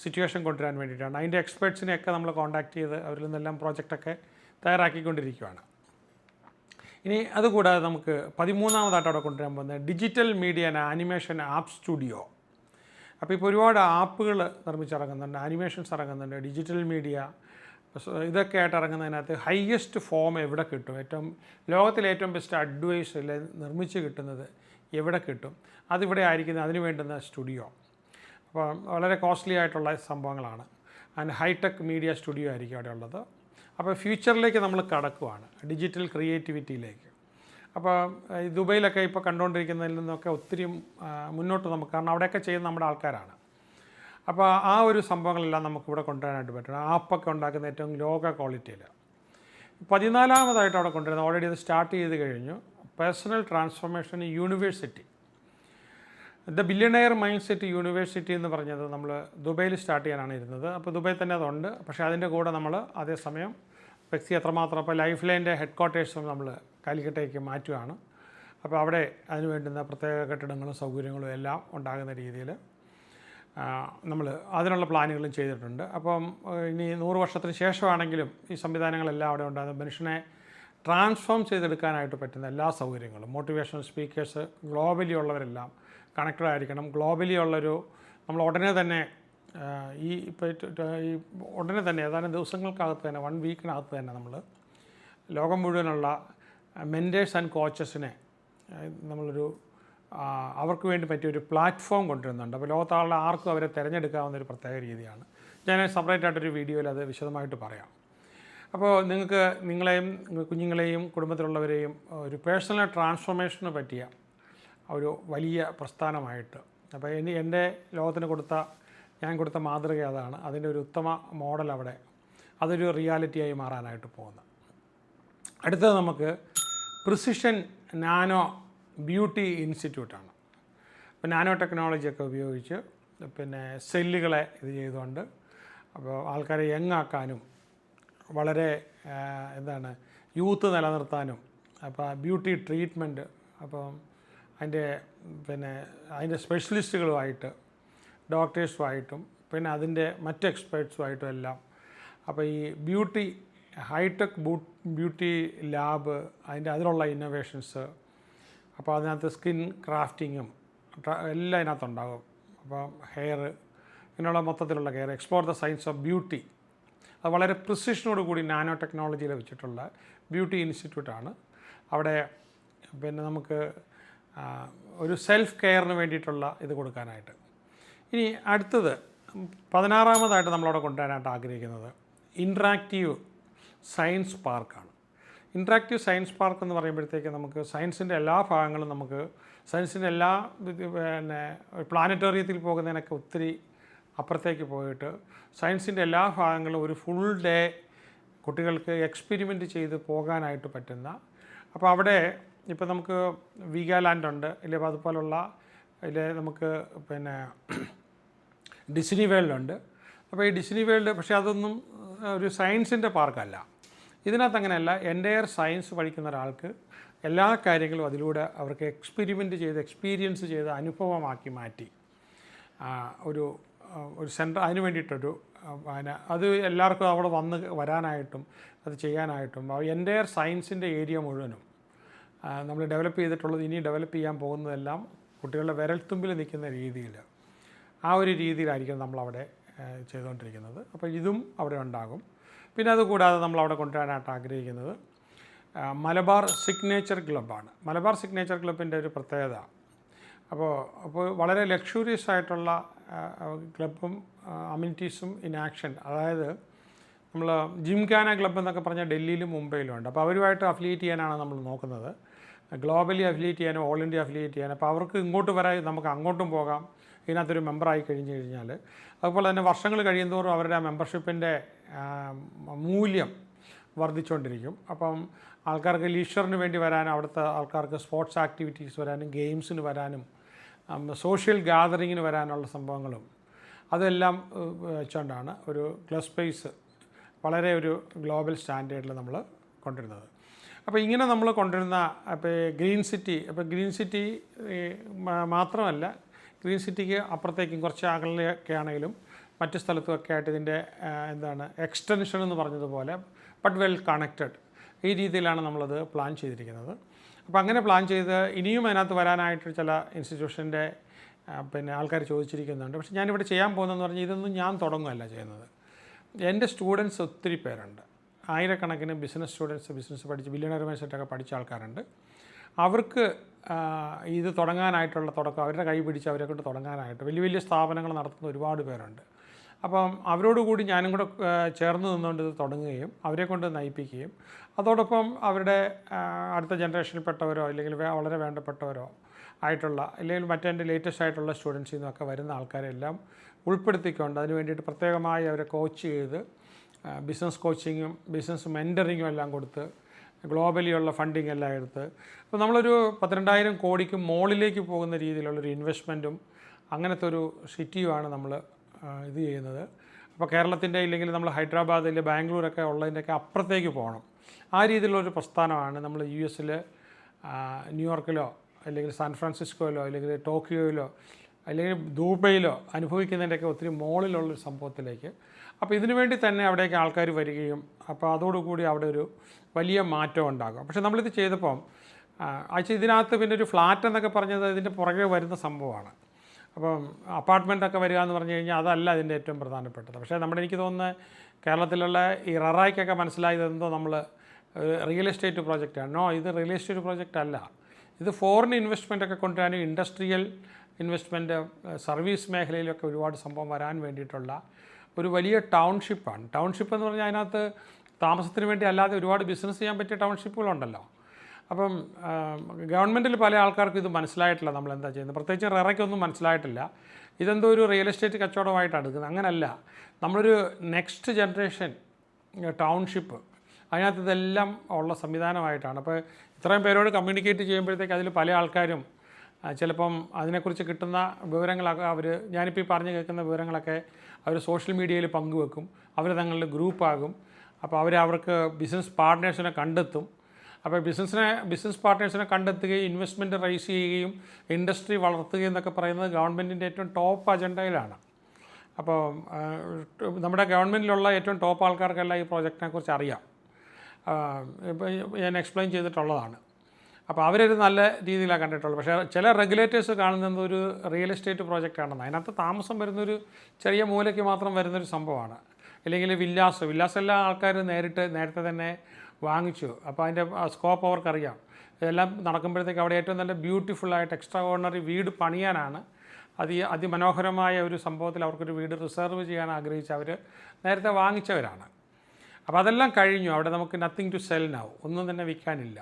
സിറ്റുവേഷൻ കൊണ്ടുവരാൻ വേണ്ടിയിട്ടാണ്. അതിൻ്റെ എക്സ്പേർട്സിനെയൊക്കെ നമ്മൾ കോൺടാക്റ്റ് ചെയ്ത് അവരിൽ നിന്നെല്ലാം പ്രോജക്റ്റൊക്കെ തയ്യാറാക്കിക്കൊണ്ടിരിക്കുകയാണ്. ഇനി അതുകൂടാതെ നമുക്ക് 13ാമതായിട്ട് അവിടെ കൊണ്ടുവരാൻ പോകുന്നത് digital media and animation app studio. അപ്പോൾ ഇപ്പോൾ ഒരുപാട് ആപ്പുകൾ നിർമ്മിച്ചിറങ്ങുന്നുണ്ട്, ആനിമേഷൻസ് ഇറങ്ങുന്നുണ്ട്, ഡിജിറ്റൽ മീഡിയ ഇതൊക്കെ ആയിട്ട് ഇറങ്ങുന്നതിനകത്ത് ഹയസ്റ്റ് ഫോം എവിടെ കിട്ടും, ലോകത്തിലെ ഏറ്റവും ബെസ്റ്റ് അഡ്വൈസ് നിർമ്മിച്ച് കിട്ടുന്നത് എവിടെ കിട്ടും, അതിവിടെ ആയിരിക്കുന്നത്, അതിന് വേണ്ടുന്ന സ്റ്റുഡിയോ. അപ്പോൾ വളരെ കോസ്റ്റ്ലി ആയിട്ടുള്ള സംഭവങ്ങളാണ്. ആൻഡ് ഹൈടെക് മീഡിയ സ്റ്റുഡിയോ ആയിരിക്കും അവിടെ ഉള്ളത്. അപ്പോൾ ഫ്യൂച്ചറിലേക്ക് നമ്മൾ കടക്കുവാണ്, ഡിജിറ്റൽ ക്രിയേറ്റിവിറ്റിയിലേക്ക്. അപ്പോൾ ദുബൈയിലൊക്കെ ഇപ്പോൾ കണ്ടുകൊണ്ടിരിക്കുന്നതിൽ നിന്നൊക്കെ ഒത്തിരി മുന്നോട്ട് നമുക്ക്, കാരണം അവിടെയൊക്കെ ചെയ്യുന്ന നമ്മുടെ ആൾക്കാരാണ്. അപ്പോൾ ആ ഒരു സംഭവങ്ങളെല്ലാം നമുക്കിവിടെ കൊണ്ടുവരാനായിട്ട് പറ്റും. ആപ്പൊക്കെ ഉണ്ടാക്കുന്ന ഏറ്റവും ലോക ക്വാളിറ്റിയിൽ. 14ാമതായിട്ട് അവിടെ കൊണ്ടുവരുന്നത്, ഓൾറെഡി അത് സ്റ്റാർട്ട് ചെയ്ത് കഴിഞ്ഞു, personal transformation university. The billionaire mind set university എന്ന് പറഞ്ഞത് നമ്മൾ ദുബൈയിൽ സ്റ്റാർട്ട് ചെയ്യാനാണ് ഇരുന്നത്. അപ്പോൾ ദുബൈയിൽ തന്നെ അതുണ്ട്. പക്ഷേ അതിൻ്റെ കൂടെ നമ്മൾ അതേസമയം വ്യക്തി എത്രമാത്രം, അപ്പോൾ ലൈഫ് ലൈൻ്റെ ഹെഡ് ക്വാർട്ടേഴ്സും നമ്മൾ കാലിക്കട്ടേക്ക് മാറ്റുകയാണ്. അപ്പോൾ അവിടെ അതിന് വേണ്ടുന്ന പ്രത്യേക കെട്ടിടങ്ങളും സൗകര്യങ്ങളും എല്ലാം ഉണ്ടാകുന്ന രീതിയിൽ നമ്മൾ അതിനുള്ള പ്ലാനുകളും ചെയ്തിട്ടുണ്ട്. അപ്പം ഇനി 100 വർഷത്തിന് ശേഷമാണെങ്കിലും ഈ സംവിധാനങ്ങളെല്ലാം അവിടെ ഉണ്ടാകുന്ന മനുഷ്യനെ ട്രാൻസ്ഫോം ചെയ്തെടുക്കാനായിട്ട് പറ്റുന്ന എല്ലാ സൗകര്യങ്ങളും, മോട്ടിവേഷണൽ സ്പീക്കേഴ്സ് ഗ്ലോബലി ഉള്ളവരെല്ലാം കണക്റ്റഡ് ആയിരിക്കണം. ഗ്ലോബലി ഉള്ളൊരു, നമ്മൾ ഉടനെ തന്നെ ഉടനെ തന്നെ ഏതാനും ദിവസങ്ങൾക്കകത്ത് തന്നെ, 1 വീക്കിനകത്ത് തന്നെ നമ്മൾ ലോകം മുഴുവനുള്ള മെൻറ്റേഴ്സ് ആൻഡ് കോച്ചസിനെ നമ്മളൊരു അവർക്ക് വേണ്ടി പറ്റിയൊരു പ്ലാറ്റ്ഫോം കൊണ്ടുവരുന്നുണ്ട്. അപ്പോൾ ലോകത്താളുടെ ആർക്കും അവരെ തിരഞ്ഞെടുക്കാവുന്ന ഒരു പ്രത്യേക രീതിയാണ്. ഞാൻ സെപ്പറേറ്റ് ആയിട്ടൊരു വീഡിയോയിൽ അത് വിശദമായിട്ട് പറയാം. അപ്പോൾ നിങ്ങൾക്ക് നിങ്ങളെയും കുഞ്ഞുങ്ങളെയും കുടുംബത്തിലുള്ളവരെയും ഒരു പേഴ്സണൽ ട്രാൻസ്ഫോർമേഷന് പറ്റിയ ഒരു വലിയ പ്രസ്ഥാനമായിട്ട്, അപ്പോൾ എൻ്റെ ലോകത്തിന് ഞാൻ കൊടുത്ത മാതൃക അതാണ്. അതിൻ്റെ ഒരു ഉത്തമ മോഡൽ അവിടെ, അതൊരു റിയാലിറ്റിയായി മാറാനായിട്ട് പോകുന്നത്. അടുത്തത് നമുക്ക് പ്രിസിഷൻ നാനോ ബ്യൂട്ടി ഇൻസ്റ്റിറ്റ്യൂട്ടാണ്. ഇപ്പോൾ നാനോ ടെക്നോളജിയൊക്കെ ഉപയോഗിച്ച് പിന്നെ സെല്ലുകളെ ഇത് ചെയ്തുകൊണ്ട് അപ്പോൾ ആൾക്കാരെ യങ്ങാക്കാനും വളരെ എന്താണ് യൂത്ത് നിലനിർത്താനും അപ്പോൾ ബ്യൂട്ടി ട്രീറ്റ്മെൻറ്റ് അപ്പം അതിൻ്റെ സ്പെഷ്യലിസ്റ്റുകളുമായിട്ട് ഡോക്ടേഴ്സുമായിട്ടും പിന്നെ അതിൻ്റെ മറ്റ് എക്സ്പേർട്സുമായിട്ടും എല്ലാം അപ്പോൾ ഈ ഹൈടെക് ബ്യൂട്ടി ലാബ് അതിലുള്ള ഇന്നോവേഷൻസ് അപ്പോൾ അതിനകത്ത് സ്കിൻ ക്രാഫ്റ്റിങ്ങും എല്ലാം ഇതിനകത്തുണ്ടാകും. അപ്പം ഹെയർ ഇങ്ങനെയുള്ള മൊത്തത്തിലുള്ള care, explore the science of beauty, അത് വളരെ പ്രിസിഷനോട് കൂടി നാനോ ടെക്നോളജിയിൽ വെച്ചിട്ടുള്ള ബ്യൂട്ടി ഇൻസ്റ്റിറ്റ്യൂട്ടാണ്. അവിടെ പിന്നെ നമുക്ക് ഒരു സെൽഫ് കെയറിന് വേണ്ടിയിട്ടുള്ള ഇത് കൊടുക്കാനായിട്ട്. ഇനി അടുത്തത് 16ാമതായിട്ട് നമ്മളവിടെ കൊണ്ടുവരാനായിട്ട് ആഗ്രഹിക്കുന്നത് ഇൻട്രാക്റ്റീവ് സയൻസ് പാർക്കാണ്. ഇൻട്രാക്റ്റീവ് സയൻസ് പാർക്ക് എന്ന് പറയുമ്പോഴത്തേക്ക് നമുക്ക് സയൻസിൻ്റെ എല്ലാ ഭാഗങ്ങളും നമുക്ക് സയൻസിൻ്റെ എല്ലാ പിന്നെ പ്ലാനറ്റോറിയത്തിൽ പോകുന്നതിനൊക്കെ ഒത്തിരി അപ്പുറത്തേക്ക് പോയിട്ട് സയൻസിൻ്റെ എല്ലാ ഭാഗങ്ങളും ഒരു ഫുൾ ഡേ കുട്ടികൾക്ക് എക്സ്പെരിമെൻറ്റ് ചെയ്ത് പോകാനായിട്ട് പറ്റുന്ന, അപ്പോൾ അവിടെ ഇപ്പോൾ നമുക്ക് വീഗാലാൻഡ് ഉണ്ട്, ഇല്ലെങ്കിൽ അതുപോലുള്ള നമുക്ക് പിന്നെ ഡിസ്നി വേൾഡ് ഉണ്ട്. അപ്പോൾ ഈ ഡിസ്നി വേൾഡ് പക്ഷേ അതൊന്നും ഒരു സയൻസിൻ്റെ പാർക്കല്ല. ഇതിനകത്ത് അങ്ങനെയല്ല, എൻ്റയർ സയൻസ് പഠിക്കുന്ന ഒരാൾക്ക് എല്ലാ കാര്യങ്ങളും അതിലൂടെ അവർക്ക് എക്സ്പീരിയൻസ് ചെയ്ത് അനുഭവമാക്കി മാറ്റി ഒരു സെൻറ്റർ അതിന് വേണ്ടിയിട്ടൊരു അത് എല്ലാവർക്കും അവിടെ വരാനായിട്ടും അത് ചെയ്യാനായിട്ടും എൻ്റയർ സയൻസിൻ്റെ ഏരിയ മുഴുവനും നമ്മൾ ഡെവലപ്പ് ചെയ്തിട്ടുള്ളത് ഇനി ഡെവലപ്പ് ചെയ്യാൻ പോകുന്നതെല്ലാം കുട്ടികളുടെ വിരൽത്തുമ്പിൽ നിൽക്കുന്ന രീതിയിൽ ആ ഒരു രീതിയിലായിരിക്കും നമ്മളവിടെ ചെയ്തുകൊണ്ടിരിക്കുന്നത്. അപ്പോൾ ഇതും അവിടെ ഉണ്ടാകും. പിന്നെ അതുകൂടാതെ നമ്മളവിടെ കൊണ്ടുവരാനായിട്ട് ആഗ്രഹിക്കുന്നത് മലബാർ സിഗ്നേച്ചർ ക്ലബ്ബാണ്. മലബാർ സിഗ്നേച്ചർ ക്ലബിൻ്റെ ഒരു പ്രത്യേകത അപ്പോൾ വളരെ ലക്ഷൂറിയസ് ആയിട്ടുള്ള ക്ലബ്ബും അമ്യൂണിറ്റീസും ഇൻ ആക്ഷൻ. അതായത് നമ്മൾ ജിംഖാന ക്ലബ്ബ് എന്നൊക്കെ പറഞ്ഞാൽ ഡൽഹിയിലും മുംബൈയിലും ഉണ്ട്. അപ്പോൾ അവരുമായിട്ട് അഫിലിയേറ്റ് ചെയ്യാനാണ് നമ്മൾ നോക്കുന്നത്, ഗ്ലോബലി അഫിലിയേറ്റ് ചെയ്യാനും ഓൾ ഇന്ത്യ അഫിലിയേറ്റ് ചെയ്യാനും. അപ്പോൾ അവർക്ക് ഇങ്ങോട്ട് വരാൻ നമുക്ക് അങ്ങോട്ടും പോകാം ഇതിനകത്തൊരു മെമ്പറായി കഴിഞ്ഞാൽ. അതുപോലെ തന്നെ വർഷങ്ങൾ കഴിയുന്തോറും അവരുടെ ആ മെമ്പർഷിപ്പിൻ്റെ മൂല്യം വർദ്ധിച്ചുകൊണ്ടിരിക്കും. അപ്പം ആൾക്കാർക്ക് ലീഷറിന് വേണ്ടി വരാനും അവിടുത്തെ ആൾക്കാർക്ക് സ്പോർട്സ് ആക്ടിവിറ്റീസ് വരാനും ഗെയിംസിന് വരാനും സോഷ്യൽ ഗാദറിങ്ങിന് വരാനുള്ള സംഭവങ്ങളും അതെല്ലാം വെച്ചുകൊണ്ടാണ് ഒരു ക്ലബ് സ്പേസ് വളരെ ഒരു ഗ്ലോബൽ സ്റ്റാൻഡേർഡിൽ നമ്മൾ കൊണ്ടുവരുന്നത്. അപ്പോൾ ഇങ്ങനെ നമ്മൾ കൊണ്ടുവരുന്ന അപ്പോൾ ഗ്രീൻ സിറ്റി മാത്രമല്ല, ഗ്രീൻ സിറ്റിക്ക് അപ്പുറത്തേക്കും കുറച്ച് അകലെയൊക്കെ ആണെങ്കിലും മറ്റ് സ്ഥലത്തുമൊക്കെ ആയിട്ട് ഇതിൻ്റെ എക്സ്റ്റൻഷൻ എന്ന് പറഞ്ഞതുപോലെ ബട്ട് വെൽ കണക്റ്റഡ് ഈ രീതിയിലാണ് നമ്മളത് പ്ലാൻ ചെയ്തിരിക്കുന്നത്. അപ്പോൾ അങ്ങനെ പ്ലാൻ ചെയ്ത് ഇനിയും അതിനകത്ത് വരാനായിട്ട് ചില ഇൻസ്റ്റിറ്റ്യൂഷൻ്റെ പിന്നെ ആൾക്കാർ ചോദിച്ചിരിക്കുന്നുണ്ട്. പക്ഷേ ഞാനിവിടെ ചെയ്യാൻ പോകുന്നതെന്ന് പറഞ്ഞാൽ ഇതൊന്നും ഞാൻ തുടങ്ങുകയല്ല ചെയ്യുന്നത്. എൻ്റെ സ്റ്റുഡൻസ് ഒത്തിരി പേരുണ്ട്, ആയിരക്കണക്കിന് ബിസിനസ് സ്റ്റുഡൻസ്, ബിസിനസ് പഠിച്ച് ബില്യണയർമാരായിട്ടൊക്കെ പഠിച്ച ആൾക്കാരുണ്ട്. അവർക്ക് ഇത് തുടങ്ങാനായിട്ടുള്ള തുടക്കം അവരുടെ കൈ പിടിച്ച് അവരെ കൊണ്ട് തുടങ്ങാനായിട്ട് വലിയ വലിയ സ്ഥാപനങ്ങൾ നടത്തുന്ന ഒരുപാട് പേരുണ്ട്. അപ്പം അവരോടുകൂടി ഞാനും കൂടെ ചേർന്ന് നിന്നുകൊണ്ട് ഇത് തുടങ്ങുകയും അവരെ കൊണ്ട് നയിപ്പിക്കുകയും അതോടൊപ്പം അവരുടെ അടുത്ത ജനറേഷനിൽപ്പെട്ടവരോ അല്ലെങ്കിൽ വളരെ വേണ്ടപ്പെട്ടവരോ ആയിട്ടുള്ള അല്ലെങ്കിൽ മറ്റേ ലേറ്റസ്റ്റ് ആയിട്ടുള്ള സ്റ്റുഡൻസിൽ നിന്നൊക്കെ വരുന്ന ആൾക്കാരെല്ലാം ഉൾപ്പെടുത്തിക്കൊണ്ട് അതിന് വേണ്ടിയിട്ട് പ്രത്യേകമായി അവരെ കോച്ച് ചെയ്ത് ബിസിനസ് കോച്ചിങ്ങും ബിസിനസ് മെൻറ്ററിങ്ങും എല്ലാം കൊടുത്ത് ഗ്ലോബലിയുള്ള ഫണ്ടിങ് എല്ലാം എടുത്ത് അപ്പോൾ നമ്മളൊരു 12,000 കോടിക്ക് മുകളിലേക്ക് പോകുന്ന രീതിയിലുള്ളൊരു ഇൻവെസ്റ്റ്മെൻറ്റും അങ്ങനത്തെ ഒരു സിറ്റിയുമാണ് നമ്മൾ ഇത് ചെയ്യുന്നത്. അപ്പോൾ കേരളത്തിൻ്റെ ഇല്ലെങ്കിൽ നമ്മൾ ഹൈദരാബാദിൽ ബാംഗ്ലൂരൊക്കെ ഉള്ളതിൻ്റെയൊക്കെ അപ്പുറത്തേക്ക് പോകണം. ആ രീതിയിലുള്ളൊരു പ്രസ്ഥാനമാണ് നമ്മൾ US ന്യൂയോർക്കിലോ അല്ലെങ്കിൽ സാൻ ഫ്രാൻസിസ്കോയിലോ അല്ലെങ്കിൽ ടോക്കിയോയിലോ അല്ലെങ്കിൽ ദുബൈയിലോ അനുഭവിക്കുന്നതിൻ്റെയൊക്കെ ഒത്തിരി മുകളിലുള്ളൊരു സംഭവത്തിലേക്ക്. അപ്പോൾ ഇതിനു വേണ്ടി തന്നെ അവിടേക്ക് ആൾക്കാർ വരികയും അപ്പോൾ അതോടുകൂടി അവിടെ ഒരു വലിയ മാറ്റം ഉണ്ടാകും. പക്ഷേ നമ്മളിത് ചെയ്തപ്പം ഇതിനകത്ത് പിന്നെ ഒരു ഫ്ലാറ്റ് എന്നൊക്കെ പറഞ്ഞത് ഇതിൻ്റെ പുറകെ വരുന്ന സംഭവമാണ്. അപ്പം അപ്പാർട്ട്മെൻറ്റൊക്കെ വരിക എന്ന് പറഞ്ഞു കഴിഞ്ഞാൽ അതല്ല അതിൻ്റെ ഏറ്റവും പ്രധാനപ്പെട്ടത്. പക്ഷേ എനിക്ക് തോന്നുന്നത് കേരളത്തിലുള്ള ഈ ററായ്ക്കൊക്കെ മനസ്സിലായതെന്തോ നമ്മൾ റിയൽ എസ്റ്റേറ്റ് പ്രോജക്റ്റാണ്. ഇത് റിയൽ എസ്റ്റേറ്റ് പ്രോജക്റ്റ് അല്ല, ഇത് ഫോറിൻ ഇൻവെസ്റ്റ്മെൻറ്റൊക്കെ കൊണ്ടുവരാനും ഇൻഡസ്ട്രിയൽ ഇൻവെസ്റ്റ്മെൻറ്റ് സർവീസ് മേഖലയിലൊക്കെ ഒരുപാട് സംഭവം വരാൻ വേണ്ടിയിട്ടുള്ള ഒരു വലിയ ടൗൺഷിപ്പാണ്. ടൗൺഷിപ്പ് എന്ന് പറഞ്ഞാൽ അതിനകത്ത് താമസത്തിന് വേണ്ടി അല്ലാതെ ഒരുപാട് ബിസിനസ് ചെയ്യാൻ പറ്റിയ ടൗൺഷിപ്പുകളുണ്ടല്ലോ. അപ്പം ഗവൺമെൻറ്റിൽ പല ആൾക്കാർക്കും ഇത് മനസ്സിലായിട്ടില്ല നമ്മളെന്താ ചെയ്യുന്നത്, പ്രത്യേകിച്ച് റെറയ്ക്കൊന്നും മനസ്സിലായിട്ടില്ല. ഇതെന്തോ ഒരു റിയൽ എസ്റ്റേറ്റ് കച്ചവടമായിട്ടാണ് എടുക്കുന്നത്. അങ്ങനല്ല, നമ്മളൊരു നെക്സ്റ്റ് ജനറേഷൻ ടൗൺഷിപ്പ് അതിനകത്ത് ഇതെല്ലാം ഉള്ള സംവിധാനമായിട്ടാണ്. അപ്പോൾ ഇത്രയും പേരോട് കമ്മ്യൂണിക്കേറ്റ് ചെയ്യുമ്പോഴത്തേക്ക് അതിൽ പല ആൾക്കാരും ചിലപ്പം അതിനെക്കുറിച്ച് കിട്ടുന്ന വിവരങ്ങളൊക്കെ ഞാനിപ്പോൾ ഈ പറഞ്ഞു കേൾക്കുന്ന വിവരങ്ങളൊക്കെ അവർ സോഷ്യൽ മീഡിയയിൽ പങ്കുവെക്കും, അവർ തങ്ങളുടെ ഗ്രൂപ്പാകും. അപ്പോൾ അവർക്ക് ബിസിനസ് പാർട്ട്നേഴ്സിനെ കണ്ടെത്തും. അപ്പോൾ ബിസിനസ് പാർട്ട്നേഴ്സിനെ കണ്ടെത്തുകയും ഇൻവെസ്റ്റ്മെൻറ്റ് റൈസ് ചെയ്യുകയും ഇൻഡസ്ട്രി വളർത്തുകയും എന്നൊക്കെ പറയുന്നത് ഗവൺമെൻറ്റിൻ്റെ ഏറ്റവും ടോപ്പ് അജണ്ടയിലാണ്. അപ്പോൾ നമ്മുടെ ഗവൺമെൻറ്റിലുള്ള ഏറ്റവും ടോപ്പ് ആൾക്കാർക്കെല്ലാം ഈ പ്രോജക്റ്റിനെ കുറിച്ച് അറിയാം. ഇപ്പോൾ ഞാൻ എക്സ്പ്ലെയിൻ ചെയ്തിട്ടുള്ളതാണ്. അപ്പോൾ അവരൊരു നല്ല രീതിയിലാണ് കണ്ടിട്ടുള്ളത്. പക്ഷേ ചില റെഗുലേറ്റേഴ്സ് കാണുന്നത് ഒരു റിയൽ എസ്റ്റേറ്റ് പ്രോജക്റ്റാണെന്ന്. അതിനകത്ത് താമസം വരുന്നൊരു ചെറിയ മൂലയ്ക്ക് മാത്രം വരുന്നൊരു സംഭവമാണ്. അല്ലെങ്കിൽ വില്ലാസ് എല്ലാ ആൾക്കാർ നേരത്തെ തന്നെ വാങ്ങിച്ചു. അപ്പോൾ അതിൻ്റെ സ്കോപ്പ് അവർക്കറിയാം. ഇതെല്ലാം നടക്കുമ്പോഴത്തേക്ക് അവിടെ ഏറ്റവും നല്ല ബ്യൂട്ടിഫുള്ളായിട്ട് എക്സ്ട്രാ ഓർഡിനറി വീട് പണിയാനാണ്, അതിമനോഹരമായ ഒരു സംഭവത്തിൽ അവർക്കൊരു വീട് റിസർവ് ചെയ്യാൻ ആഗ്രഹിച്ച് അവർ നേരത്തെ വാങ്ങിച്ചവരാണ്. അപ്പോൾ അതെല്ലാം കഴിഞ്ഞു. അവിടെ നമുക്ക് നത്തിങ് ടു സെൽ നൗ, ഒന്നും തന്നെ വിൽക്കാനില്ല.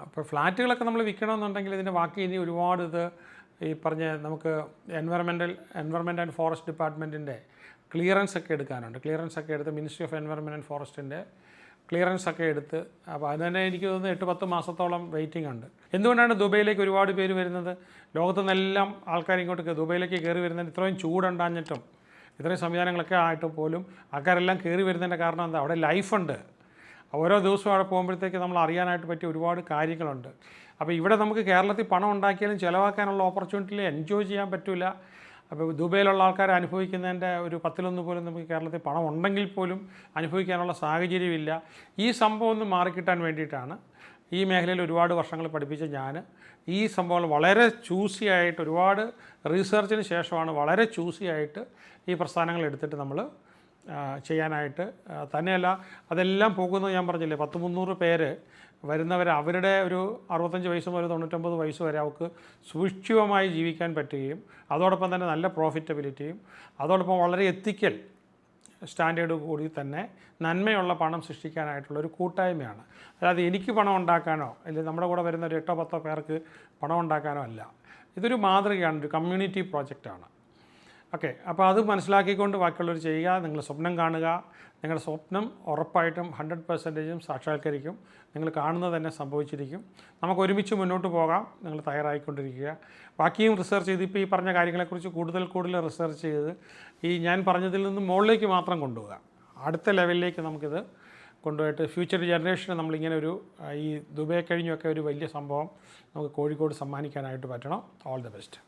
ഇപ്പോൾ ഫ്ലാറ്റുകളൊക്കെ നമ്മൾ വിൽക്കണമെന്നുണ്ടെങ്കിൽ ഇതിൻ്റെ ബാക്കി ഇനി ഒരുപാട് ഈ പറഞ്ഞ നമുക്ക് എൻവയറമെൻറ്റ് ആൻഡ് ഫോറസ്റ്റ് ഡിപ്പാർട്ട്മെൻറ്റിൻ്റെ ക്ലിയറൻസ് ഒക്കെ എടുക്കാനുണ്ട്. ക്ലിയറൻസ് ഒക്കെ എടുത്ത് മിനിസ്ട്രി ഓഫ് എൻവയറമെൻറ്റ് ആൻഡ് ഫോറസ്റ്റിൻ്റെ ക്ലിയറൻസ് ഒക്കെ എടുത്ത്, അപ്പോൾ അത് തന്നെ എനിക്ക് തോന്നുന്നു 8-10 മാസത്തോളം വെയിറ്റിംഗ് ഉണ്ട്. എന്തുകൊണ്ടാണ് ദുബൈയിലേക്ക് ഒരുപാട് പേര് വരുന്നത്? ലോകത്തു നിന്നെല്ലാം ആൾക്കാർ ഇങ്ങോട്ട് ദുബൈയിലേക്ക് കയറി വരുന്നത് ഇത്രയും ചൂടുണ്ടാഞ്ഞിട്ടും ഇത്രയും സംവിധാനങ്ങളൊക്കെ ആയിട്ട് പോലും ആൾക്കാരെല്ലാം കയറി വരുന്നതിൻ്റെ കാരണം എന്താ? അവിടെ ലൈഫുണ്ട്. ഓരോ ദിവസവും അവിടെ പോകുമ്പോഴത്തേക്ക് നമ്മൾ അറിയാനായിട്ട് പറ്റിയ ഒരുപാട് കാര്യങ്ങളുണ്ട്. അപ്പോൾ ഇവിടെ നമുക്ക് കേരളത്തിൽ പണം ഉണ്ടാക്കിയാലും ചിലവാക്കാനുള്ള ഓപ്പർച്യൂണിറ്റിയിൽ എൻജോയ് ചെയ്യാൻ പറ്റില്ല. അപ്പോൾ ദുബൈയിലുള്ള ആൾക്കാർ അനുഭവിക്കുന്നതിൻ്റെ ഒരു 10-1 പോലും നമുക്ക് കേരളത്തിൽ പണം ഉണ്ടെങ്കിൽ പോലും അനുഭവിക്കാനുള്ള സാഹചര്യമില്ല. ഈ സംഭവം ഒന്ന് മാറിക്കിട്ടാൻ വേണ്ടിയിട്ടാണ് ഈ മേഖലയിൽ ഒരുപാട് വർഷങ്ങൾ പഠിപ്പിച്ച ഞാൻ ഈ സംഭവങ്ങൾ വളരെ ചൂസിയായിട്ട്, ഒരുപാട് റീസെർച്ചിന് ശേഷമാണ് വളരെ ചൂസിയായിട്ട് ഈ പ്രസ്ഥാനങ്ങൾ എടുത്തിട്ട് നമ്മൾ ചെയ്യാനായിട്ട്. തന്നെയല്ല, അതെല്ലാം പോകുന്നത് ഞാൻ പറഞ്ഞില്ലേ, 100-300 പേര് വരുന്നവർ അവരുടെ ഒരു 65 വയസ്സ് മുതൽ 99 വയസ്സ് വരെ അവർക്ക് സൂക്ഷ്മമായി ജീവിക്കാൻ പറ്റുകയും അതോടൊപ്പം തന്നെ നല്ല പ്രോഫിറ്റബിലിറ്റിയും അതോടൊപ്പം വളരെ എത്തിക്കൽ സ്റ്റാൻഡേർഡ് കൂടി തന്നെ നന്മയുള്ള പണം സൃഷ്ടിക്കാനായിട്ടുള്ളൊരു കൂട്ടായ്മയാണ്. അതായത് എനിക്ക് പണം ഉണ്ടാക്കാനോ അല്ലെങ്കിൽ നമ്മുടെ കൂടെ വരുന്ന ഒരു 8-10 പേർക്ക് പണം ഉണ്ടാക്കാനോ അല്ല. ഇതൊരു മാതൃകയാണ്, ഒരു കമ്മ്യൂണിറ്റി പ്രോജക്റ്റാണ്. ഓക്കെ, അപ്പോൾ അത് മനസ്സിലാക്കിക്കൊണ്ട് ബാക്കിയുള്ളവർ ചെയ്യുക. നിങ്ങൾ സ്വപ്നം കാണുക. നിങ്ങളുടെ സ്വപ്നം ഉറപ്പായിട്ടും 100% സാക്ഷാത്കരിക്കും. നിങ്ങൾ കാണുന്നത് തന്നെ സംഭവിച്ചിരിക്കും. നമുക്ക് ഒരുമിച്ച് മുന്നോട്ട് പോകാം. നിങ്ങൾ തയ്യാറായിക്കൊണ്ടിരിക്കുക. ബാക്കിയും റിസർച്ച് ചെയ്ത് ഇപ്പോൾ ഈ പറഞ്ഞ കാര്യങ്ങളെക്കുറിച്ച് കൂടുതൽ റിസർച്ച് ചെയ്ത് ഈ ഞാൻ പറഞ്ഞതിൽ നിന്ന് മുകളിലേക്ക് മാത്രം കൊണ്ടുപോകുക. അടുത്ത ലെവലിലേക്ക് നമുക്കിത് കൊണ്ടുപോയിട്ട് ഫ്യൂച്ചർ ജനറേഷന് നമ്മളിങ്ങനെ ഈ ദുബൈ കഴിഞ്ഞൊക്കെ ഒരു വലിയ സംഭവം നമുക്ക് കോഴിക്കോട് സമ്മാനിക്കാനായിട്ട് പറ്റണം. All the best.